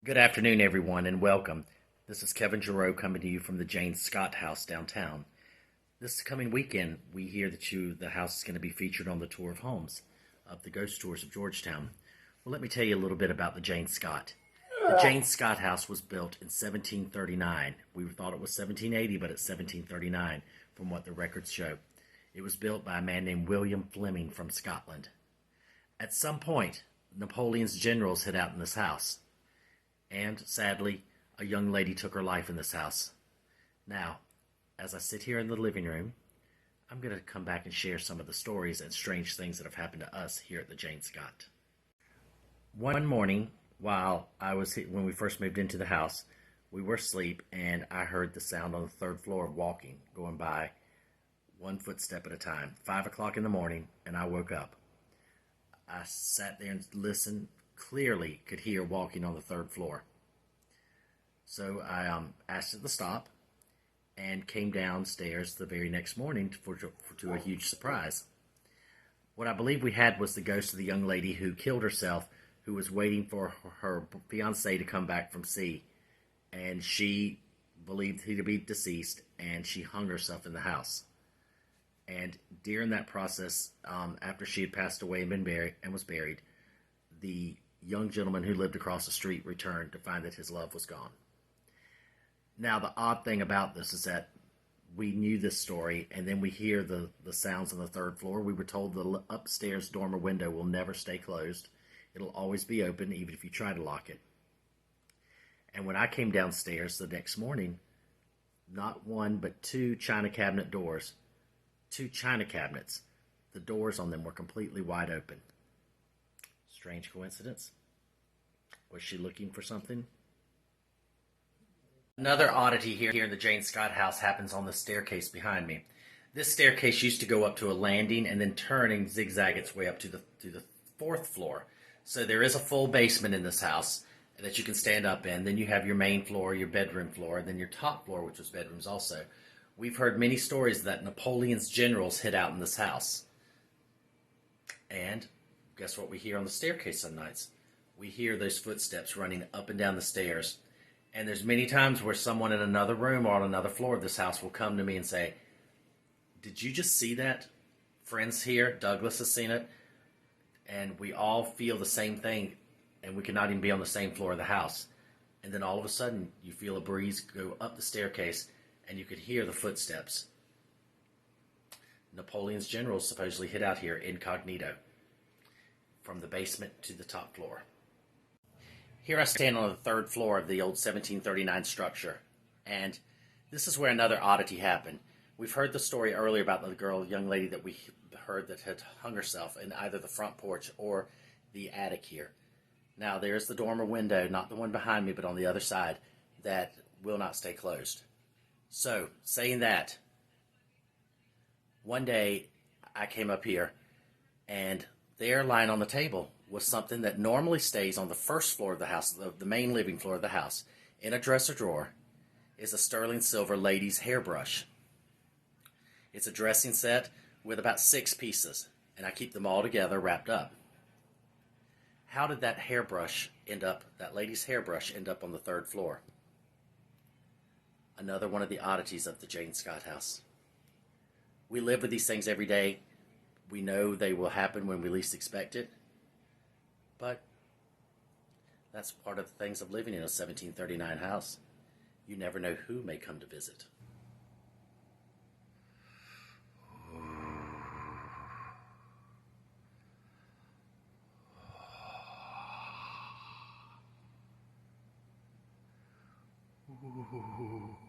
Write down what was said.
Good afternoon, everyone, and welcome. This is Kevin Giroux coming to you from the Jane Scott House downtown. This coming weekend, we hear that the house is going to be featured on the tour of homes of the ghost tours of Georgetown. Well, let me tell you a little bit about the Jane Scott. The Jane Scott House was built in 1739. We thought it was 1780, but it's 1739 from what the records show. It was built by a man named William Fleming from Scotland. At some point, Napoleon's generals hid out in this house. And, sadly, a young lady took her life in this house. Now, as I sit here in the living room, I'm going to come back and share some of the stories and strange things that have happened to us here at the Jane Scott. One morning, when we first moved into the house, we were asleep, and I heard the sound on the third floor of walking going by, one footstep at a time. 5 o'clock in the morning, and I woke up. I sat there and listened. Clearly could hear walking on the third floor. So I asked it to stop and came downstairs the very next morning to a huge surprise. What I believe we had was the ghost of the young lady who killed herself, who was waiting for her fiancé to come back from sea. And she believed he to be deceased, and she hung herself in the house. And during that process, after she had passed away and was buried, the young gentleman who lived across the street returned to find that his love was gone. Now, the odd thing about this is that we knew this story, and then we hear the sounds on the third floor. We were told the upstairs dormer window will never stay closed. It'll always be open, even if you try to lock it. And when I came downstairs the next morning, not one but two china cabinet doors, two china cabinets, the doors on them were completely wide open. Strange coincidence. Was she looking for something? Another oddity here in the Jane Scott house happens on the staircase behind me. This staircase used to go up to a landing and then turn and zigzag its way up to the fourth floor. So there is a full basement in this house that you can stand up in. Then you have your main floor, your bedroom floor, and then your top floor, which was bedrooms also. We've heard many stories that Napoleon's generals hid out in this house. And guess what we hear on the staircase some nights? We hear those footsteps running up and down the stairs. And there's many times where someone in another room or on another floor of this house will come to me and say, "Did you just see that? Friends here, Douglas has seen it." And we all feel the same thing, and we cannot even be on the same floor of the house. And then all of a sudden, you feel a breeze go up the staircase, and you could hear the footsteps. Napoleon's generals supposedly hid out here incognito, from the basement to the top floor. Here I stand on the third floor of the old 1739 structure, and this is where another oddity happened. We've heard the story earlier about the young lady that we heard that had hung herself in either the front porch or the attic here. Now, there's the dormer window, not the one behind me, but on the other side, that will not stay closed. So, saying that, one day I came up here, and there, lying on the table, was something that normally stays on the first floor of the house, the main living floor of the house. In a dresser drawer is a sterling silver lady's hairbrush. It's a dressing set with about 6 pieces, and I keep them all together wrapped up. How did that lady's hairbrush end up on the third floor? Another one of the oddities of the Jane Scott house. We live with these things every day. We know they will happen when we least expect it. But that's part of the things of living in a 1739 house. You never know who may come to visit. Ooh.